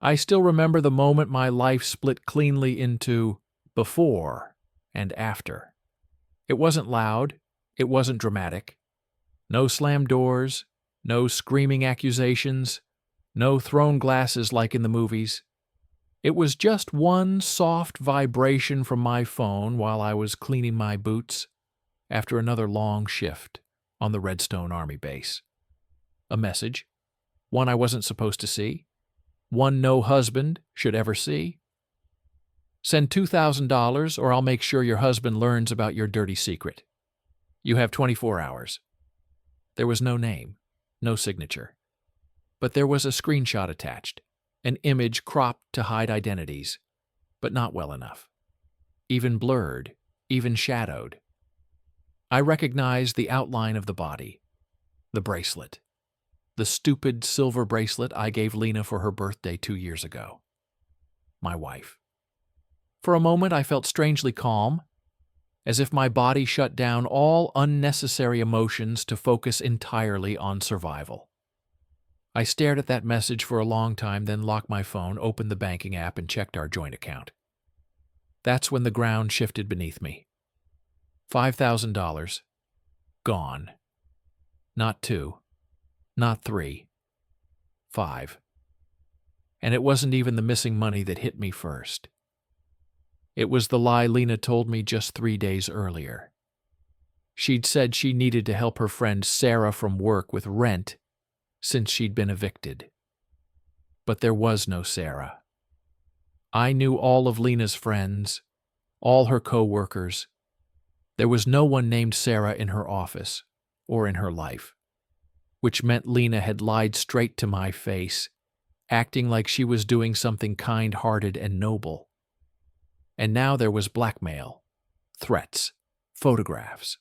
I still remember the moment my life split cleanly into before and after. It wasn't loud. It wasn't dramatic. No slammed doors, no screaming accusations, no thrown glasses like in the movies. It was just one soft vibration from my phone while I was cleaning my boots after another long shift on the Redstone Army base. A message, one I wasn't supposed to see, one no husband should ever see. Send $2,000 or I'll make sure your husband learns about your dirty secret. You have 24 hours. There was no name, no signature. But there was a screenshot attached, an image cropped to hide identities, but not well enough. Even blurred, even shadowed. I recognized the outline of the body, the bracelet, the stupid silver bracelet I gave Lena for her birthday 2 years ago. My wife. For a moment I felt strangely calm, as if my body shut down all unnecessary emotions to focus entirely on survival. I stared at that message for a long time, then locked my phone, opened the banking app, and checked our joint account. That's when the ground shifted beneath me. $5,000. Gone. Not 2. Not 3. 5. And it wasn't even the missing money that hit me first. It was the lie Lena told me just 3 days earlier. She'd said she needed to help her friend Sarah from work with rent since she'd been evicted. But there was no Sarah. I knew all of Lena's friends, all her co-workers. There was no one named Sarah in her office or in her life, which meant Lena had lied straight to my face, acting like she was doing something kind-hearted and noble. And now there was blackmail, threats, photographs.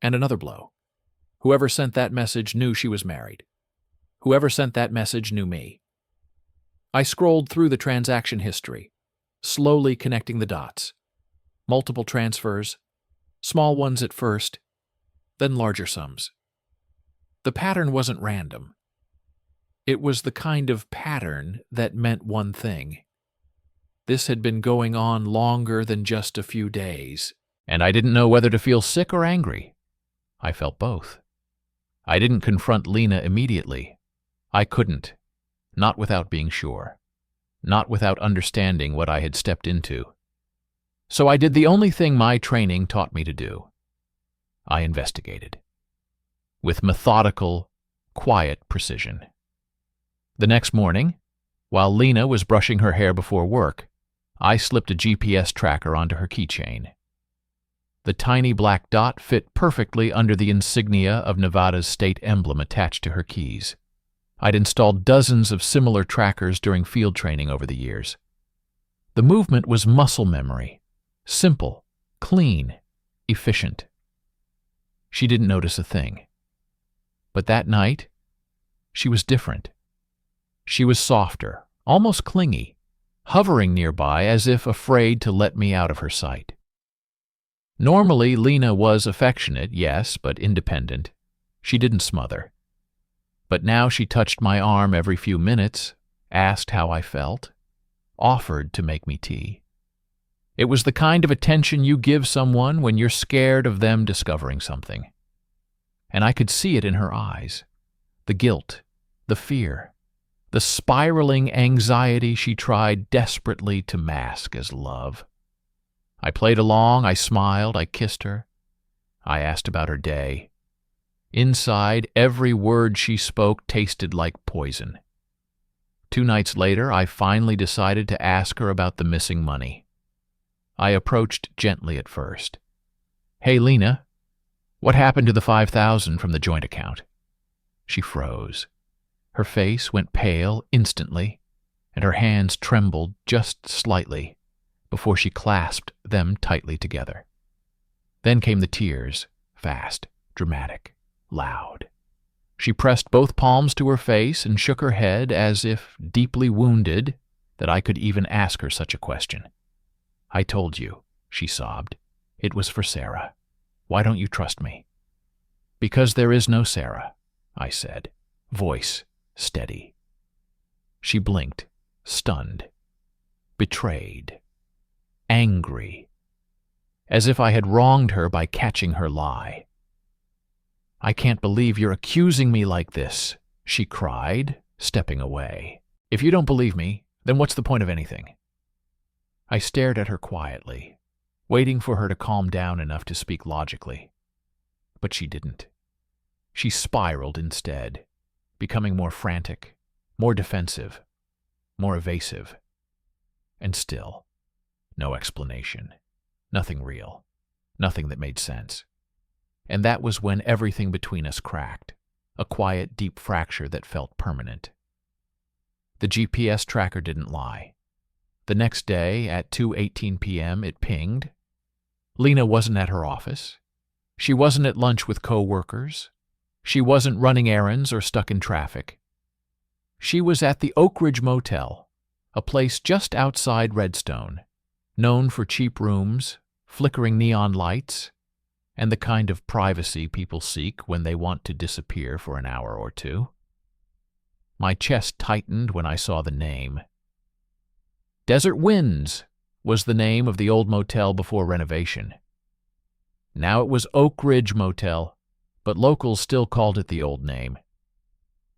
And another blow. Whoever sent that message knew she was married. Whoever sent that message knew me. I scrolled through the transaction history, slowly connecting the dots. Multiple transfers, small ones at first, then larger sums. The pattern wasn't random. It was the kind of pattern that meant one thing. This had been going on longer than just a few days, and I didn't know whether to feel sick or angry. I felt both. I didn't confront Lena immediately. I couldn't, not without being sure, not without understanding what I had stepped into. So I did the only thing my training taught me to do. I investigated. With methodical, quiet precision. The next morning, while Lena was brushing her hair before work, I slipped a GPS tracker onto her keychain. The tiny black dot fit perfectly under the insignia of Nevada's state emblem attached to her keys. I'd installed dozens of similar trackers during field training over the years. The movement was muscle memory, simple, clean, efficient. She didn't notice a thing. But that night, she was different. She was softer, almost clingy, hovering nearby as if afraid to let me out of her sight. Normally, Lena was affectionate, yes, but independent. She didn't smother. But now she touched my arm every few minutes, asked how I felt, offered to make me tea. It was the kind of attention you give someone when you're scared of them discovering something. And I could see it in her eyes, the guilt, the fear, the spiraling anxiety she tried desperately to mask as love. I played along, I smiled, I kissed her. I asked about her day. Inside, every word she spoke tasted like poison. 2 nights later, I finally decided to ask her about the missing money. I approached gently at first. "Hey, Lena, what happened to the $5,000 from the joint account?" She froze. Her face went pale instantly, and her hands trembled just slightly before she clasped them tightly together. Then came the tears, fast, dramatic, loud. She pressed both palms to her face and shook her head as if deeply wounded that I could even ask her such a question. "I told you," she sobbed. "It was for Sarah. Why don't you trust me?" "Because there is no Sarah," I said, voice steady. She blinked, stunned, betrayed, angry, as if I had wronged her by catching her lie. "I can't believe you're accusing me like this," she cried, stepping away. "If you don't believe me, then what's the point of anything?" I stared at her quietly, waiting for her to calm down enough to speak logically. But she didn't. She spiraled instead, becoming more frantic, more defensive, more evasive. And still, no explanation. Nothing real. Nothing that made sense. And that was when everything between us cracked, a quiet, deep fracture that felt permanent. The GPS tracker didn't lie. The next day, at 2:18 p.m., it pinged. Lena wasn't at her office. She wasn't at lunch with co-workers. She wasn't running errands or stuck in traffic. She was at the Oak Ridge Motel, a place just outside Redstone, known for cheap rooms, flickering neon lights, and the kind of privacy people seek when they want to disappear for an hour or two. My chest tightened when I saw the name. Desert Winds was the name of the old motel before renovation. Now it was Oak Ridge Motel, but locals still called it the old name.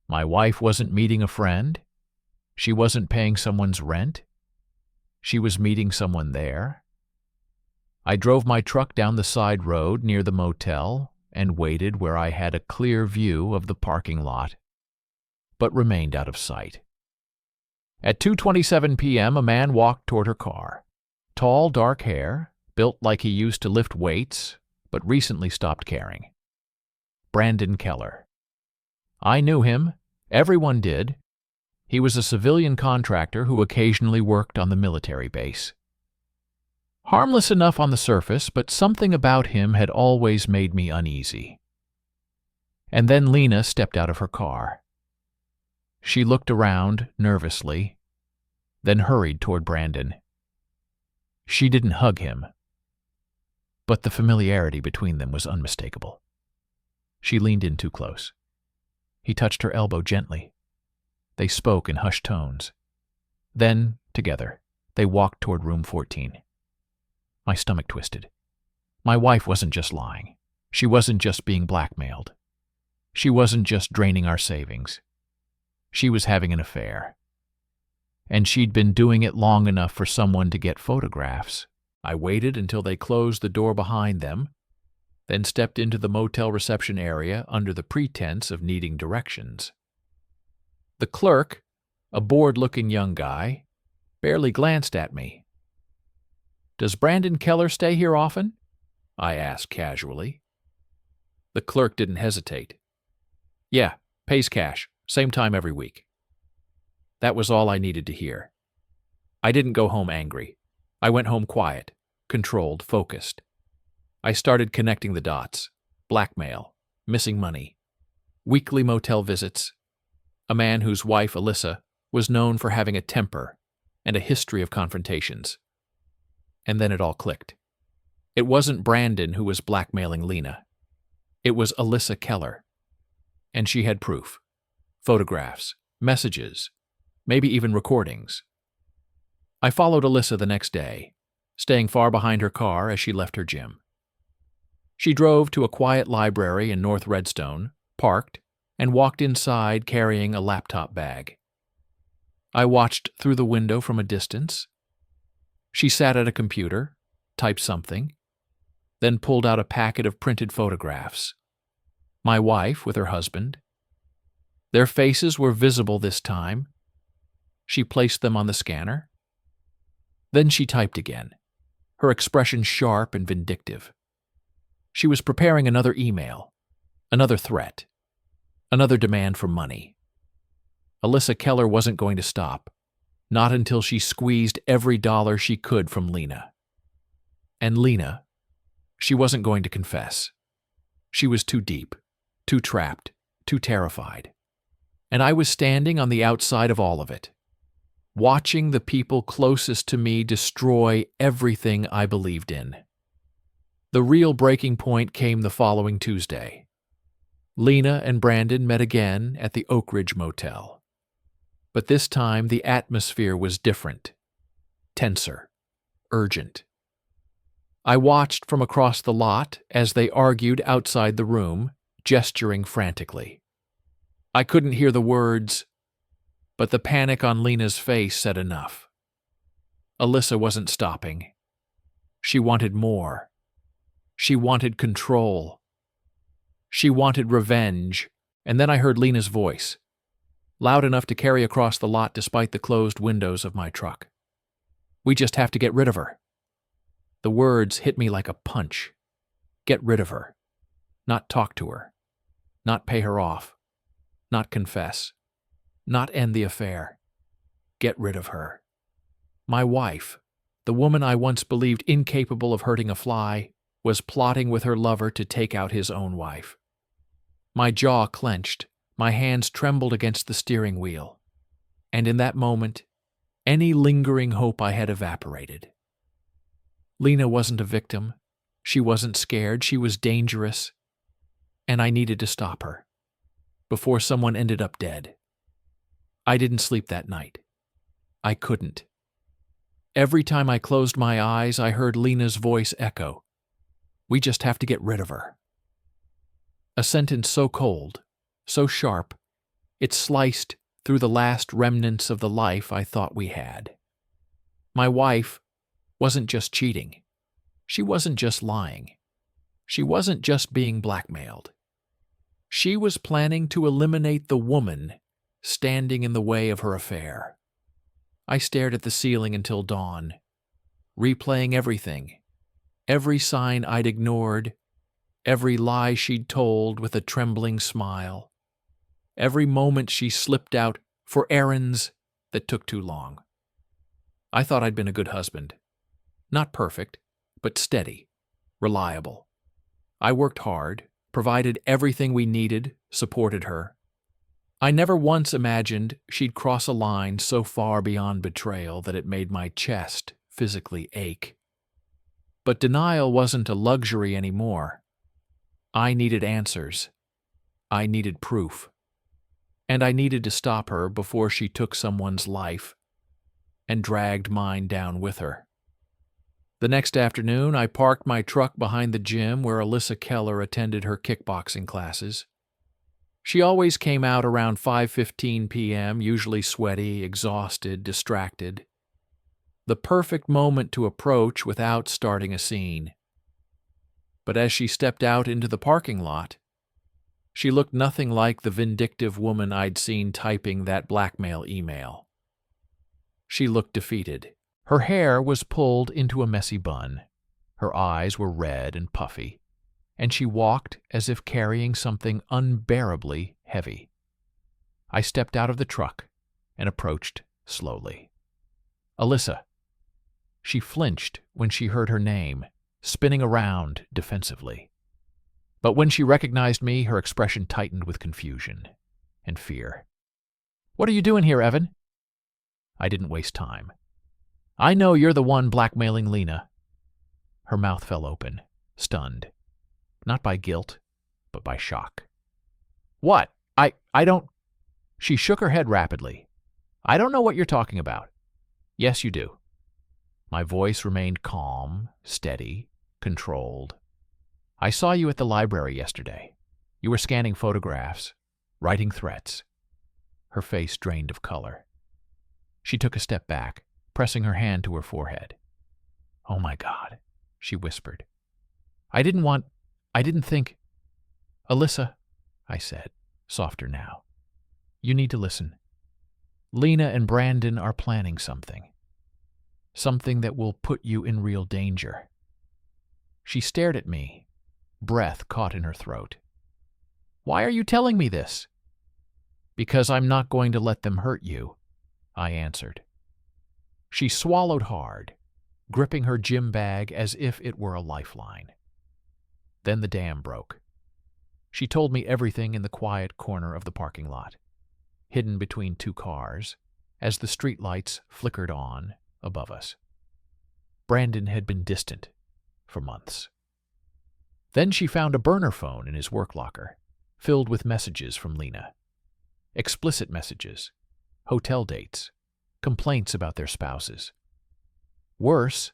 My wife wasn't meeting a friend. She wasn't paying someone's rent. She was meeting someone there. I drove my truck down the side road near the motel and waited where I had a clear view of the parking lot, but remained out of sight. At 2:27 p.m., a man walked toward her car. Tall, dark hair, built like he used to lift weights, but recently stopped caring. Brandon Keller. I knew him. Everyone did. He was a civilian contractor who occasionally worked on the military base. Harmless enough on the surface, but something about him had always made me uneasy. And then Lena stepped out of her car. She looked around nervously, then hurried toward Brandon. She didn't hug him, but the familiarity between them was unmistakable. She leaned in too close. He touched her elbow gently. They spoke in hushed tones. Then, together, they walked toward room 14. My stomach twisted. My wife wasn't just lying. She wasn't just being blackmailed. She wasn't just draining our savings. She was having an affair. And she'd been doing it long enough for someone to get photographs. I waited until they closed the door behind them, then stepped into the motel reception area under the pretense of needing directions. The clerk, a bored-looking young guy, barely glanced at me. "Does Brandon Keller stay here often?" I asked casually. The clerk didn't hesitate. "Yeah, pays cash, same time every week." That was all I needed to hear. I didn't go home angry. I went home quiet, controlled, focused. I started connecting the dots. Blackmail, missing money, weekly motel visits, a man whose wife, Alyssa, was known for having a temper and a history of confrontations. And then it all clicked. It wasn't Brandon who was blackmailing Lena. It was Alyssa Keller. And she had proof. Photographs, messages, maybe even recordings. I followed Alyssa the next day, staying far behind her car as she left her gym. She drove to a quiet library in North Redstone, parked, and walked inside carrying a laptop bag. I watched through the window from a distance. She sat at a computer, typed something, then pulled out a packet of printed photographs. My wife with her husband. Their faces were visible this time. She placed them on the scanner. Then she typed again, her expression sharp and vindictive. She was preparing another email, another threat, another demand for money. Alyssa Keller wasn't going to stop, not until she squeezed every dollar she could from Lena. And Lena, she wasn't going to confess. She was too deep, too trapped, too terrified. And I was standing on the outside of all of it, watching the people closest to me destroy everything I believed in. The real breaking point came the following Tuesday. Lena and Brandon met again at the Oak Ridge Motel. But this time the atmosphere was different, tenser, urgent. I watched from across the lot as they argued outside the room, gesturing frantically. I couldn't hear the words, but the panic on Lena's face said enough. Alyssa wasn't stopping. She wanted more. She wanted control. She wanted revenge, and then I heard Lena's voice, loud enough to carry across the lot despite the closed windows of my truck. "We just have to get rid of her." The words hit me like a punch. Get rid of her. Not talk to her. Not pay her off. Not confess. Not end the affair. Get rid of her. My wife, the woman I once believed incapable of hurting a fly, was plotting with her lover to take out his own wife. My jaw clenched, my hands trembled against the steering wheel, and in that moment, any lingering hope I had evaporated. Lena wasn't a victim. She wasn't scared. She was dangerous, and I needed to stop her before someone ended up dead. I didn't sleep that night. I couldn't. Every time I closed my eyes, I heard Lena's voice echo. We just have to get rid of her. A sentence so cold, so sharp, it sliced through the last remnants of the life I thought we had. My wife wasn't just cheating. She wasn't just lying. She wasn't just being blackmailed. She was planning to eliminate the woman standing in the way of her affair. I stared at the ceiling until dawn, replaying everything, every sign I'd ignored, every lie she'd told with a trembling smile, every moment she slipped out for errands that took too long. I thought I'd been a good husband. Not perfect, but steady, reliable. I worked hard, provided everything we needed, supported her. I never once imagined she'd cross a line so far beyond betrayal that it made my chest physically ache. But denial wasn't a luxury anymore. I needed answers. I needed proof. And I needed to stop her before she took someone's life and dragged mine down with her. The next afternoon, I parked my truck behind the gym where Alyssa Keller attended her kickboxing classes. She always came out around 5:15 p.m., usually sweaty, exhausted, distracted. The perfect moment to approach without starting a scene. But as she stepped out into the parking lot, she looked nothing like the vindictive woman I'd seen typing that blackmail email. She looked defeated. Her hair was pulled into a messy bun. Her eyes were red and puffy, and she walked as if carrying something unbearably heavy. I stepped out of the truck and approached slowly. Alyssa. She flinched when she heard her name, spinning around defensively. But when she recognized me, her expression tightened with confusion and fear. "What are you doing here, Evan?" I didn't waste time. "I know you're the one blackmailing Lena." Her mouth fell open, stunned. Not by guilt, but by shock. "What? I don't—" She shook her head rapidly. "I don't know what you're talking about." "Yes, you do." My voice remained calm, steady, controlled. "I saw you at the library yesterday. You were scanning photographs, writing threats." Her face drained of color. She took a step back, pressing her hand to her forehead. "Oh my God," she whispered. I didn't think." "Alyssa," I said, softer now. "You need to listen. Lena and Brandon are planning something. Something that will put you in real danger." She stared at me, breath caught in her throat. "Why are you telling me this?" "Because I'm not going to let them hurt you," I answered. She swallowed hard, gripping her gym bag as if it were a lifeline. Then the dam broke. She told me everything in the quiet corner of the parking lot, hidden between two cars, as the streetlights flickered on above us. Brandon had been distant for months. Then she found a burner phone in his work locker, filled with messages from Lena. Explicit messages, hotel dates, complaints about their spouses. Worse,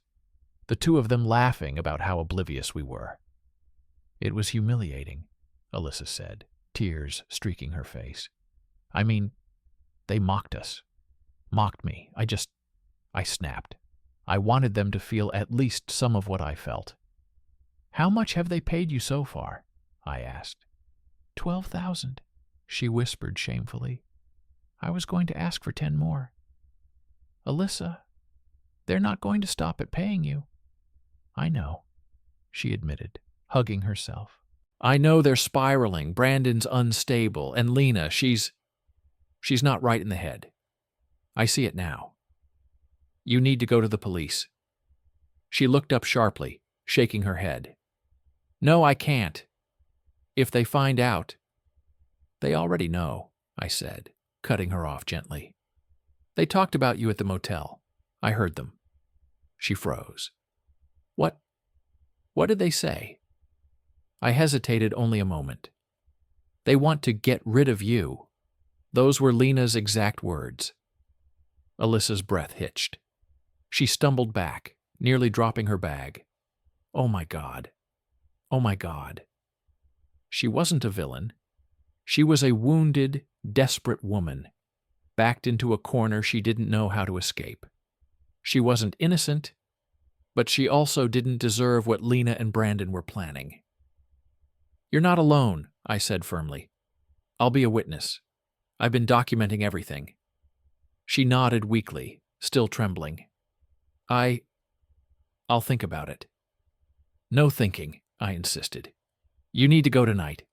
the two of them laughing about how oblivious we were. It was humiliating, Alyssa said, tears streaking her face. I mean, they mocked us. Mocked me. I snapped. I wanted them to feel at least some of what I felt. How much have they paid you so far? I asked. 12,000, she whispered shamefully. I was going to ask for 10 more. Alyssa, they're not going to stop at paying you. I know, she admitted, hugging herself. I know they're spiraling. Brandon's unstable, and Lena, she's not right in the head. I see it now. You need to go to the police. She looked up sharply, shaking her head. No, I can't. If they find out. They already know, I said, cutting her off gently. They talked about you at the motel. I heard them. She froze. What did they say? I hesitated only a moment. They want to get rid of you. Those were Lena's exact words. Alyssa's breath hitched. She stumbled back, nearly dropping her bag. Oh my God. Oh my God. She wasn't a villain. She was a wounded, desperate woman, backed into a corner she didn't know how to escape. She wasn't innocent, but she also didn't deserve what Lena and Brandon were planning. You're not alone, I said firmly. I'll be a witness. I've been documenting everything. She nodded weakly, still trembling. I'll think about it. No thinking, I insisted. You need to go tonight.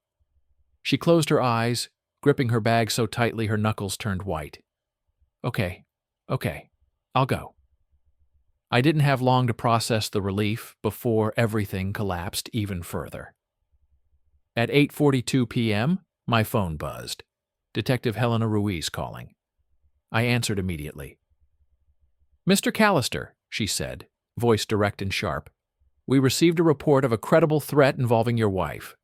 She closed her eyes, gripping her bag so tightly her knuckles turned white. Okay, I'll go. I didn't have long to process the relief before everything collapsed even further. At 8:42 p.m., my phone buzzed. Detective Helena Ruiz calling. I answered immediately. Mr. Callister, she said, voice direct and sharp, we received a report of a credible threat involving your wife.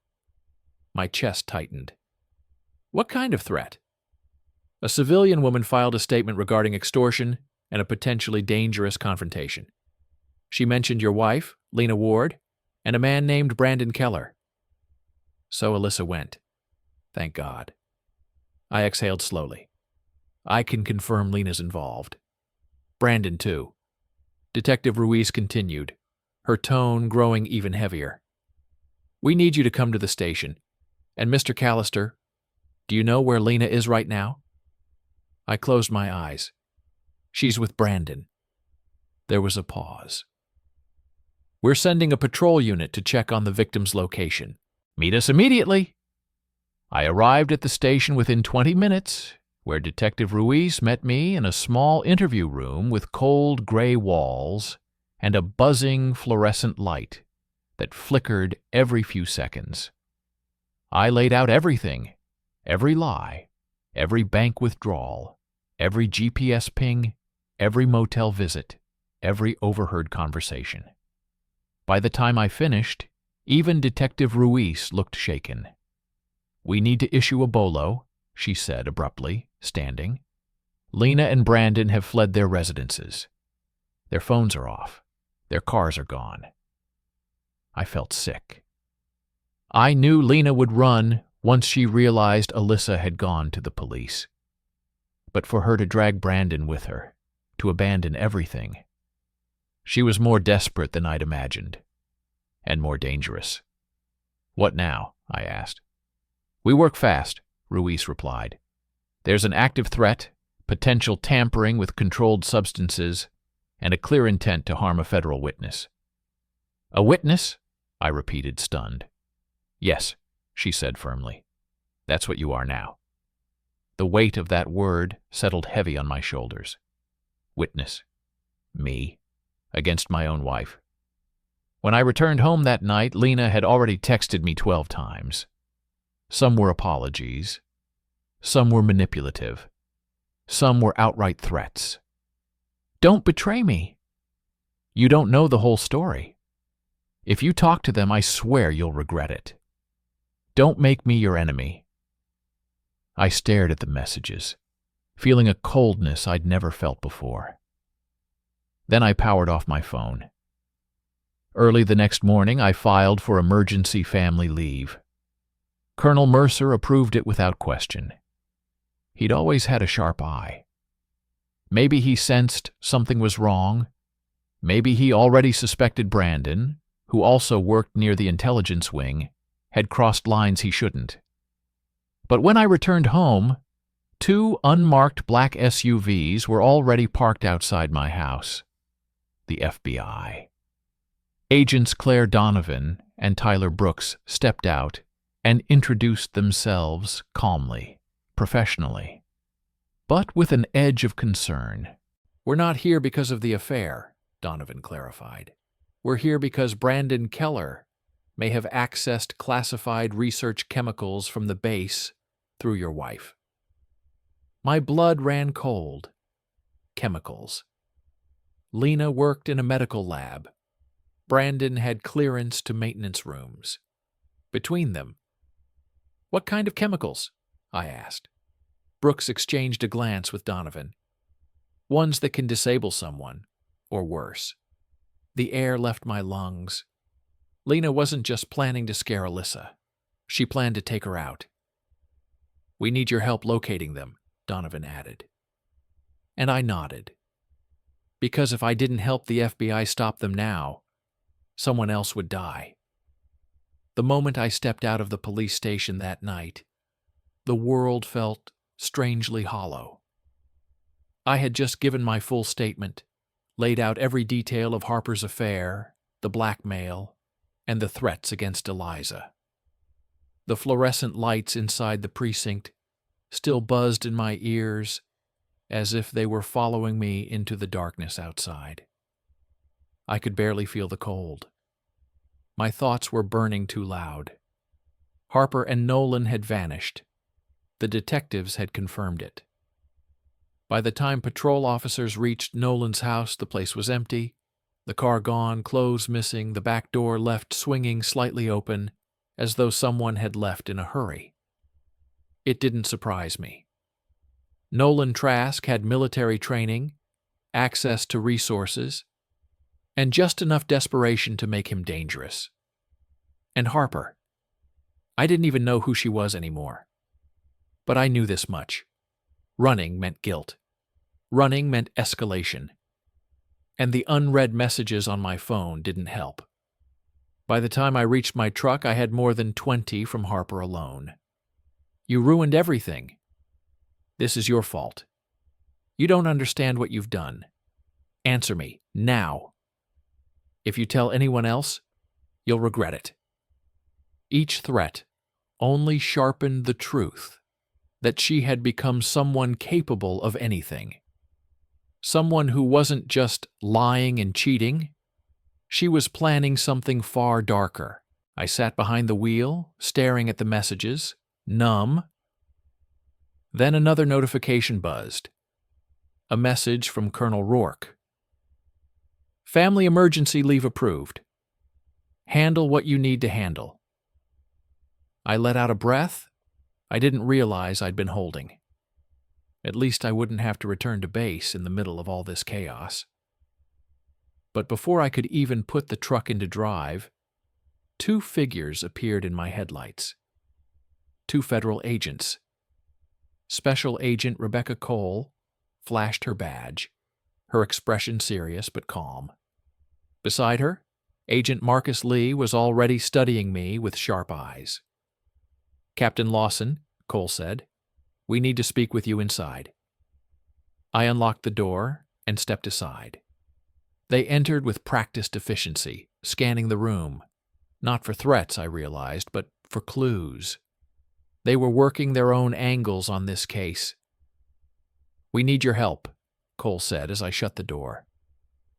My chest tightened. What kind of threat? A civilian woman filed a statement regarding extortion and a potentially dangerous confrontation. She mentioned your wife, Lena Ward, and a man named Brandon Keller. So Alyssa went. Thank God. I exhaled slowly. I can confirm Lena's involved. Brandon, too. Detective Ruiz continued, her tone growing even heavier. We need you to come to the station. And Mr. Callister, do you know where Lena is right now? I closed my eyes. She's with Brandon. There was a pause. We're sending a patrol unit to check on the victim's location. Meet us immediately. I arrived at the station within 20 minutes, where Detective Ruiz met me in a small interview room with cold gray walls and a buzzing fluorescent light that flickered every few seconds. I laid out everything, every lie, every bank withdrawal, every GPS ping, every motel visit, every overheard conversation. By the time I finished, even Detective Ruiz looked shaken. We need to issue a bolo, she said abruptly, standing. Lena and Brandon have fled their residences. Their phones are off. Their cars are gone. I felt sick. I knew Lena would run once she realized Alyssa had gone to the police. But for her to drag Brandon with her, to abandon everything, she was more desperate than I'd imagined, and more dangerous. What now? I asked. We work fast, Ruiz replied. There's an active threat, potential tampering with controlled substances, and a clear intent to harm a federal witness. A witness? I repeated, stunned. Yes, she said firmly. That's what you are now. The weight of that word settled heavy on my shoulders. Witness. Me. Against my own wife. When I returned home that night, Lena had already texted me 12 times. Some were apologies. Some were manipulative. Some were outright threats. Don't betray me. You don't know the whole story. If you talk to them, I swear you'll regret it. Don't make me your enemy. I stared at the messages. feeling a coldness I'd never felt before. Then I powered off my phone. Early the next morning, I filed for emergency family leave. Colonel Mercer approved it without question. He'd always had a sharp eye. Maybe he sensed something was wrong. Maybe he already suspected Brandon, who also worked near the intelligence wing, had crossed lines he shouldn't. But when I returned home, 2 unmarked black SUVs were already parked outside my house. The FBI. Agents Claire Donovan and Tyler Brooks stepped out and introduced themselves calmly, professionally, but with an edge of concern. "We're not here because of the affair," Donovan clarified. "We're here because Brandon Keller may have accessed classified research chemicals from the base through your wife." My blood ran cold. Chemicals. Lena worked in a medical lab. Brandon had clearance to maintenance rooms. Between them. "What kind of chemicals?" I asked. Brooks exchanged a glance with Donovan. "Ones that can disable someone, or worse." The air left my lungs. Lena wasn't just planning to scare Alyssa. She planned to take her out. "We need your help locating them," Donovan added. And I nodded. Because if I didn't help the FBI stop them now, someone else would die. The moment I stepped out of the police station that night, the world felt strangely hollow. I had just given my full statement, laid out every detail of Harper's affair, the blackmail, and the threats against Eliza. The fluorescent lights inside the precinct still buzzed in my ears as if they were following me into the darkness outside. I could barely feel the cold. My thoughts were burning too loud. Harper and Nolan had vanished. The detectives had confirmed it. By the time patrol officers reached Nolan's house, the place was empty, the car gone, clothes missing, the back door left swinging slightly open, as though someone had left in a hurry. It didn't surprise me. Nolan Trask had military training, access to resources, and just enough desperation to make him dangerous. And Harper. I didn't even know who she was anymore. But I knew this much. Running meant guilt. Running meant escalation. And the unread messages on my phone didn't help. By the time I reached my truck, I had more than 20 from Harper alone. "You ruined everything. This is your fault. You don't understand what you've done. Answer me, now. If you tell anyone else, you'll regret it." Each threat only sharpened the truth that she had become someone capable of anything. Someone who wasn't just lying and cheating. She was planning something far darker. I sat behind the wheel, staring at the messages, numb. Then another notification buzzed. A message from Colonel Rourke. "Family emergency leave approved. Handle what you need to handle." I let out a breath I didn't realize I'd been holding. At least I wouldn't have to return to base in the middle of all this chaos. But before I could even put the truck into drive, 2 figures appeared in my headlights. 2 federal agents. Special Agent Rebecca Cole flashed her badge, her expression serious but calm. Beside her, Agent Marcus Lee was already studying me with sharp eyes. "Captain Lawson," Cole said, "we need to speak with you inside." I unlocked the door and stepped aside. They entered with practiced efficiency, scanning the room. Not for threats, I realized, but for clues. They were working their own angles on this case. "We need your help," Cole said as I shut the door.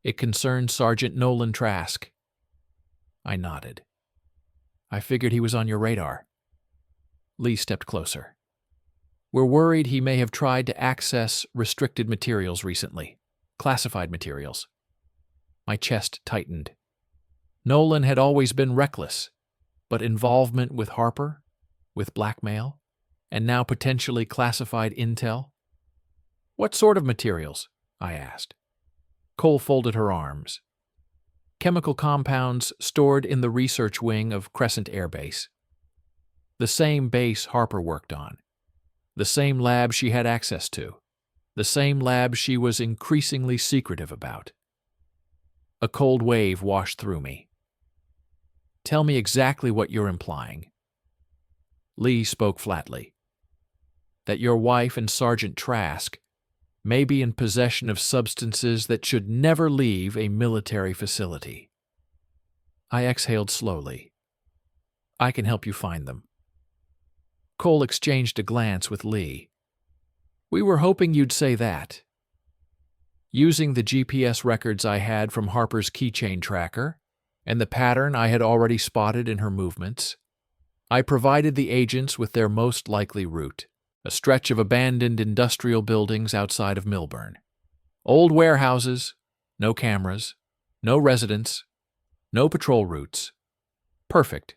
"It concerns Sergeant Nolan Trask." I nodded. "I figured he was on your radar." Lee stepped closer. "We're worried he may have tried to access restricted materials recently, classified materials." My chest tightened. Nolan had always been reckless, but involvement with Harper, with blackmail, and now potentially classified intel? What sort of materials? I asked. Cole folded her arms. Chemical compounds stored in the research wing of Crescent Air Base. The same base Harper worked on. The same lab she had access to. The same lab she was increasingly secretive about. A cold wave washed through me. Tell me exactly what you're implying. Lee spoke flatly. That your wife and Sergeant Trask may be in possession of substances that should never leave a military facility. I exhaled slowly. I can help you find them. Cole exchanged a glance with Lee. We were hoping you'd say that. Using the GPS records I had from Harper's keychain tracker and the pattern I had already spotted in her movements, I provided the agents with their most likely route, a stretch of abandoned industrial buildings outside of Milburn. Old warehouses, no cameras, no residents, no patrol routes. Perfect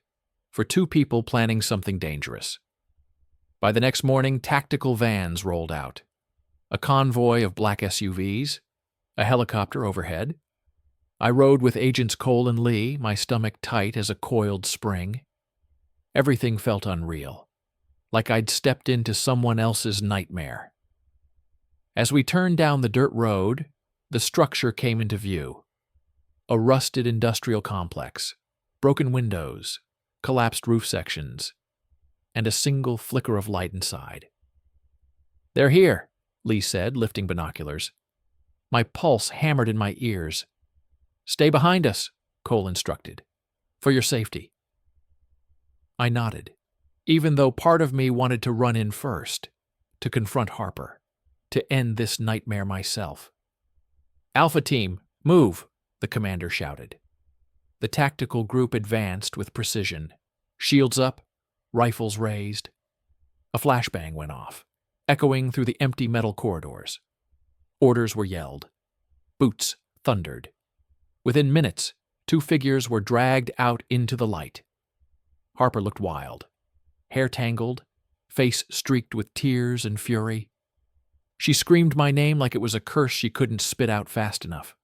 for two people planning something dangerous. By the next morning, tactical vans rolled out. A convoy of black SUVs, a helicopter overhead. I rode with Agents Cole and Lee, my stomach tight as a coiled spring. Everything felt unreal, like I'd stepped into someone else's nightmare. As we turned down the dirt road, the structure came into view. A rusted industrial complex, broken windows, collapsed roof sections, and a single flicker of light inside. They're here, Lee said, lifting binoculars. My pulse hammered in my ears. Stay behind us, Cole instructed, for your safety. I nodded, even though part of me wanted to run in first, to confront Harper, to end this nightmare myself. Alpha Team, move, the commander shouted. The tactical group advanced with precision, shields up, rifles raised. A flashbang went off, echoing through the empty metal corridors. Orders were yelled. Boots thundered. Within minutes, two figures were dragged out into the light. Harper looked wild, hair tangled, face streaked with tears and fury. She screamed my name like it was a curse she couldn't spit out fast enough.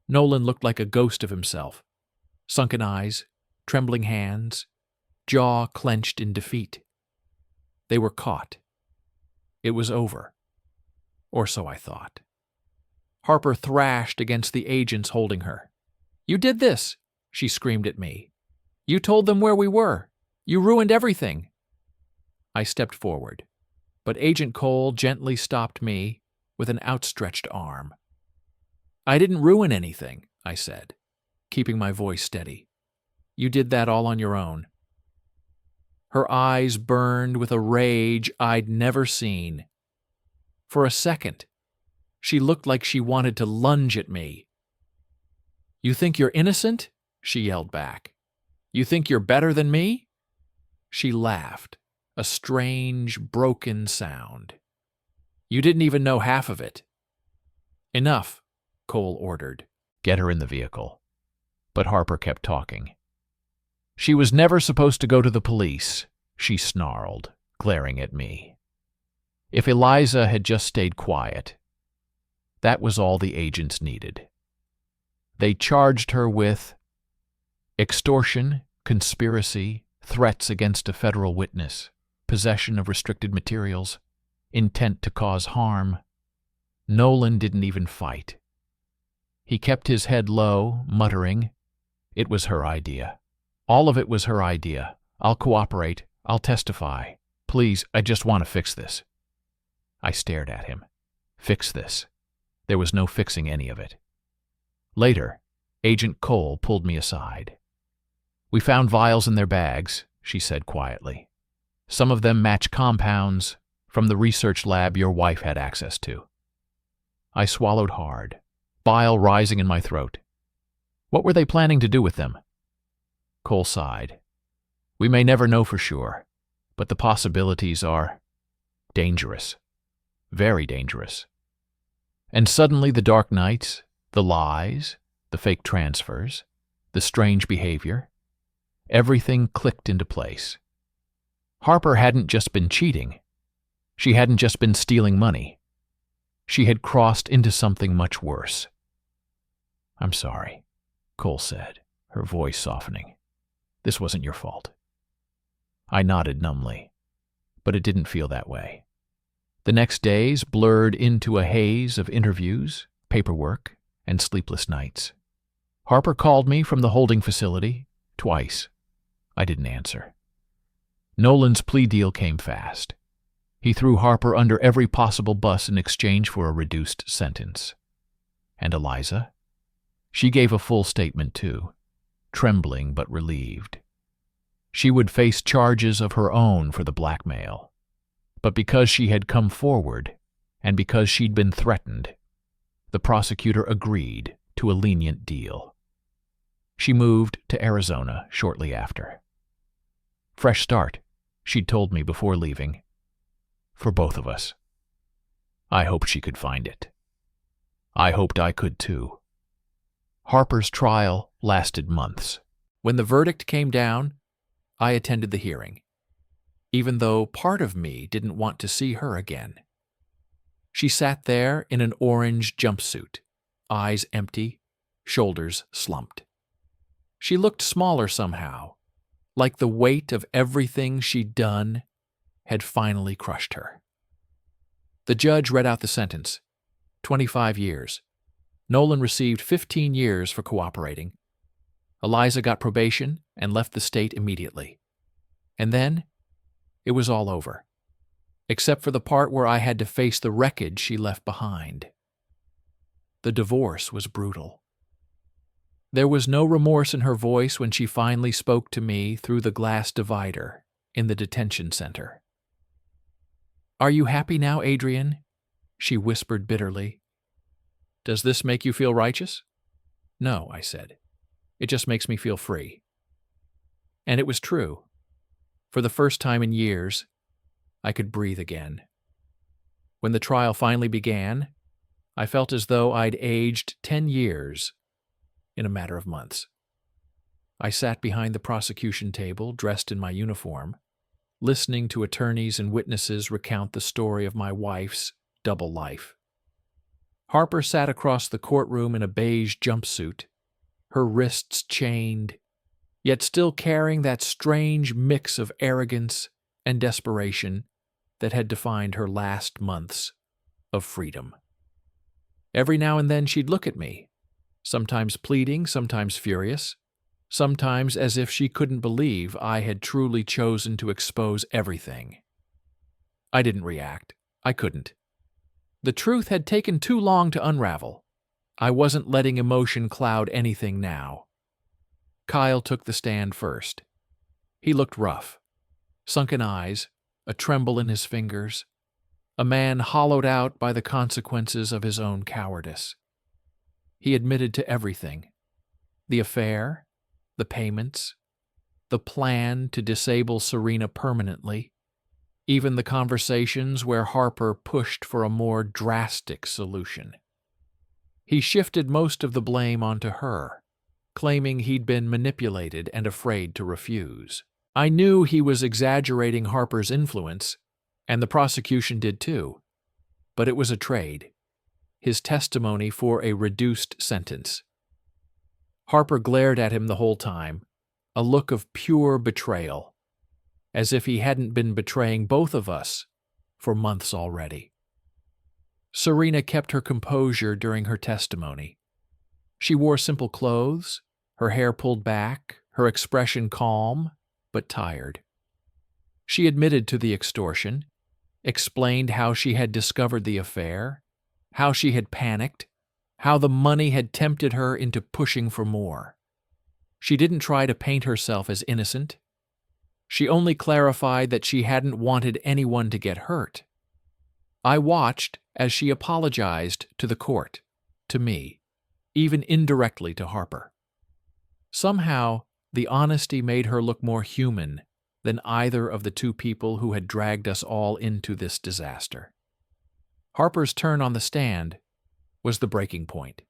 Nolan looked like a ghost of himself, sunken eyes, trembling hands, jaw clenched in defeat. They were caught. It was over. Or so I thought. Harper thrashed against the agents holding her. You did this, she screamed at me. You told them where we were. You ruined everything. I stepped forward, but Agent Cole gently stopped me with an outstretched arm. I didn't ruin anything, I said, keeping my voice steady. You did that all on your own. Her eyes burned with a rage I'd never seen. For a second, she looked like she wanted to lunge at me. You think you're innocent? She yelled back. You think you're better than me? She laughed, a strange, broken sound. You didn't even know half of it. Enough, Cole ordered. Get her in the vehicle. But Harper kept talking. She was never supposed to go to the police, she snarled, glaring at me. If Eliza had just stayed quiet, that was all the agents needed. They charged her with extortion, conspiracy, threats against a federal witness, possession of restricted materials, intent to cause harm. Nolan didn't even fight. He kept his head low, muttering, "It was her idea. All of it was her idea. I'll cooperate. I'll testify. Please, I just want to fix this." I stared at him. Fix this. There was no fixing any of it. Later, Agent Cole pulled me aside. "We found vials in their bags," she said quietly. "Some of them match compounds from the research lab your wife had access to." I swallowed hard, bile rising in my throat. What were they planning to do with them? Cole sighed. "We may never know for sure, but the possibilities are dangerous. Very dangerous." And suddenly the dark nights, the lies, the fake transfers, the strange behavior, everything clicked into place. Harper hadn't just been cheating. She hadn't just been stealing money. She had crossed into something much worse. "I'm sorry," Cole said, her voice softening. "This wasn't your fault." I nodded numbly, but it didn't feel that way. The next days blurred into a haze of interviews, paperwork, and sleepless nights. Harper called me from the holding facility twice. I didn't answer. Nolan's plea deal came fast. He threw Harper under every possible bus in exchange for a reduced sentence. And Eliza? She gave a full statement too, trembling but relieved. She would face charges of her own for the blackmail. But because she had come forward, and because she'd been threatened, the prosecutor agreed to a lenient deal. She moved to Arizona shortly after. Fresh start, she'd told me before leaving. For both of us. I hoped she could find it. I hoped I could too. Harper's trial lasted months. When the verdict came down, I attended the hearing, even though part of me didn't want to see her again. She sat there in an orange jumpsuit, eyes empty, shoulders slumped. She looked smaller somehow, like the weight of everything she'd done had finally crushed her. The judge read out the sentence, 25 years. Nolan received 15 years for cooperating. Eliza got probation and left the state immediately. And then, it was all over, except for the part where I had to face the wreckage she left behind. The divorce was brutal. There was no remorse in her voice when she finally spoke to me through the glass divider in the detention center. "Are you happy now, Adrian?" she whispered bitterly. "Does this make you feel righteous?" "No," I said. "It just makes me feel free." And it was true. For the first time in years, I could breathe again. When the trial finally began, I felt as though I'd aged 10 years in a matter of months. I sat behind the prosecution table, dressed in my uniform, listening to attorneys and witnesses recount the story of my wife's double life. Harper sat across the courtroom in a beige jumpsuit, her wrists chained, yet still carrying that strange mix of arrogance and desperation that had defined her last months of freedom. Every now and then she'd look at me, sometimes pleading, sometimes furious, sometimes as if she couldn't believe I had truly chosen to expose everything. I didn't react. I couldn't. The truth had taken too long to unravel. I wasn't letting emotion cloud anything now. Kyle took the stand first. He looked rough. Sunken eyes, a tremble in his fingers, a man hollowed out by the consequences of his own cowardice. He admitted to everything. The affair, the payments, the plan to disable Serena permanently, even the conversations where Harper pushed for a more drastic solution. He shifted most of the blame onto her, claiming he'd been manipulated and afraid to refuse. I knew he was exaggerating Harper's influence, and the prosecution did too, but it was a trade, his testimony for a reduced sentence. Harper glared at him the whole time, a look of pure betrayal, as if he hadn't been betraying both of us for months already. Serena kept her composure during her testimony. She wore simple clothes, her hair pulled back, her expression calm but tired. She admitted to the extortion, explained how she had discovered the affair, how she had panicked, how the money had tempted her into pushing for more. She didn't try to paint herself as innocent. She only clarified that she hadn't wanted anyone to get hurt. I watched as she apologized to the court, to me, even indirectly to Harper. Somehow, the honesty made her look more human than either of the two people who had dragged us all into this disaster. Harper's turn on the stand was the breaking point.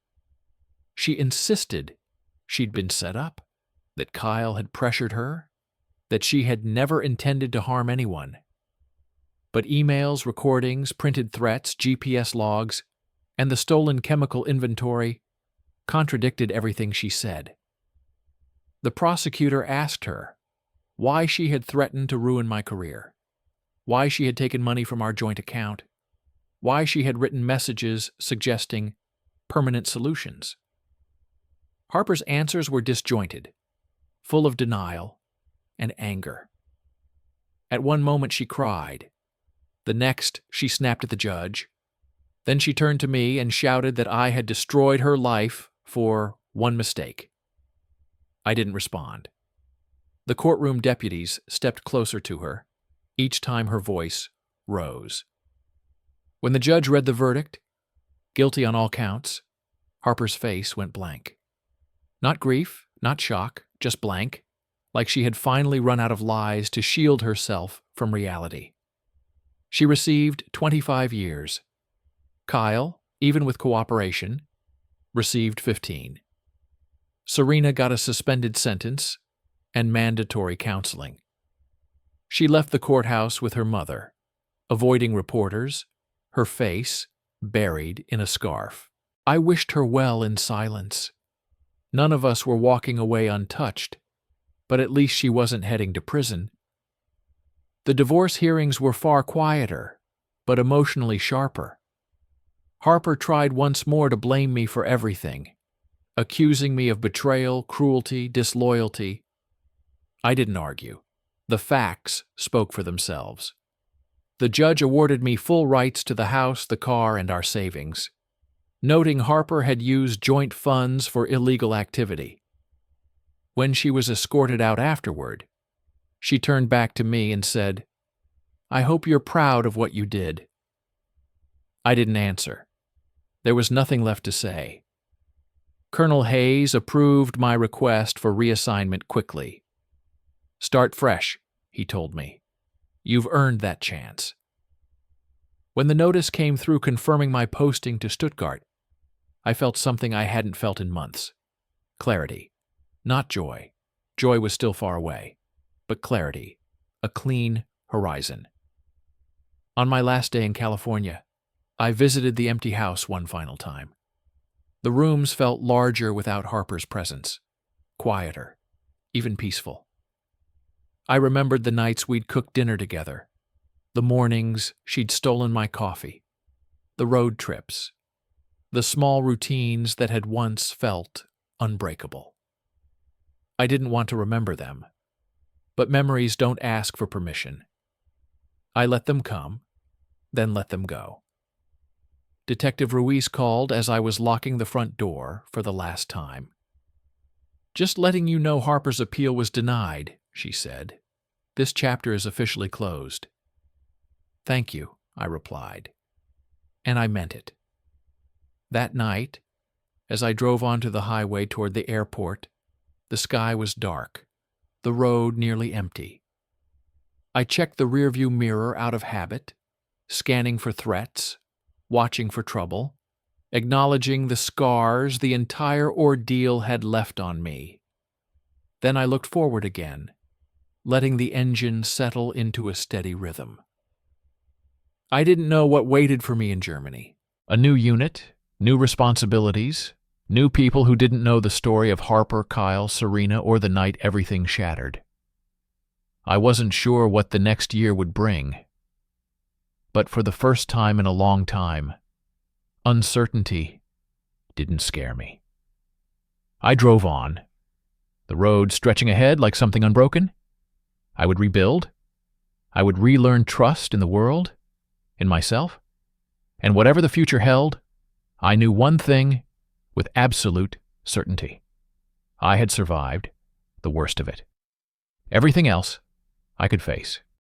She insisted she'd been set up, that Kyle had pressured her, that she had never intended to harm anyone. But emails, recordings, printed threats, GPS logs, and the stolen chemical inventory contradicted everything she said. The prosecutor asked her why she had threatened to ruin my career, why she had taken money from our joint account, why she had written messages suggesting permanent solutions. Harper's answers were disjointed, full of denial and anger. At one moment she cried. The next she snapped at the judge. Then she turned to me and shouted that I had destroyed her life for one mistake. I didn't respond. The courtroom deputies stepped closer to her, each time her voice rose. When the judge read the verdict, guilty on all counts, Harper's face went blank. Not grief, not shock, just blank, like she had finally run out of lies to shield herself from reality. She received 25 years. Kyle, even with cooperation, received 15. Serena got a suspended sentence and mandatory counseling. She left the courthouse with her mother, avoiding reporters, her face buried in a scarf. I wished her well in silence. None of us were walking away untouched, but at least she wasn't heading to prison. The divorce hearings were far quieter, but emotionally sharper. Harper tried once more to blame me for everything, accusing me of betrayal, cruelty, disloyalty. I didn't argue. The facts spoke for themselves. The judge awarded me full rights to the house, the car, and our savings, noting Harper had used joint funds for illegal activity. When she was escorted out afterward, she turned back to me and said, "I hope you're proud of what you did." I didn't answer. There was nothing left to say. Colonel Hayes approved my request for reassignment quickly. "Start fresh," he told me. "You've earned that chance." When the notice came through confirming my posting to Stuttgart, I felt something I hadn't felt in months. Clarity. Not joy. Joy was still far away. But clarity. A clean horizon. On my last day in California, I visited the empty house one final time. The rooms felt larger without Harper's presence. Quieter. Even peaceful. I remembered the nights we'd cooked dinner together, the mornings she'd stolen my coffee, the road trips, the small routines that had once felt unbreakable. I didn't want to remember them, but memories don't ask for permission. I let them come, then let them go. Detective Ruiz called as I was locking the front door for the last time. "Just letting you know Harper's appeal was denied," she said. "This chapter is officially closed." "Thank you," I replied. And I meant it. That night, as I drove onto the highway toward the airport, the sky was dark, the road nearly empty. I checked the rearview mirror out of habit, scanning for threats, watching for trouble, acknowledging the scars the entire ordeal had left on me. Then I looked forward again, letting the engine settle into a steady rhythm. I didn't know what waited for me in Germany. A new unit, new responsibilities, new people who didn't know the story of Harper, Kyle, Serena, or the night everything shattered. I wasn't sure what the next year would bring. But for the first time in a long time, uncertainty didn't scare me. I drove on, the road stretching ahead like something unbroken. I would rebuild. I would relearn trust in the world, in myself. And whatever the future held, I knew one thing with absolute certainty. I had survived the worst of it. Everything else I could face.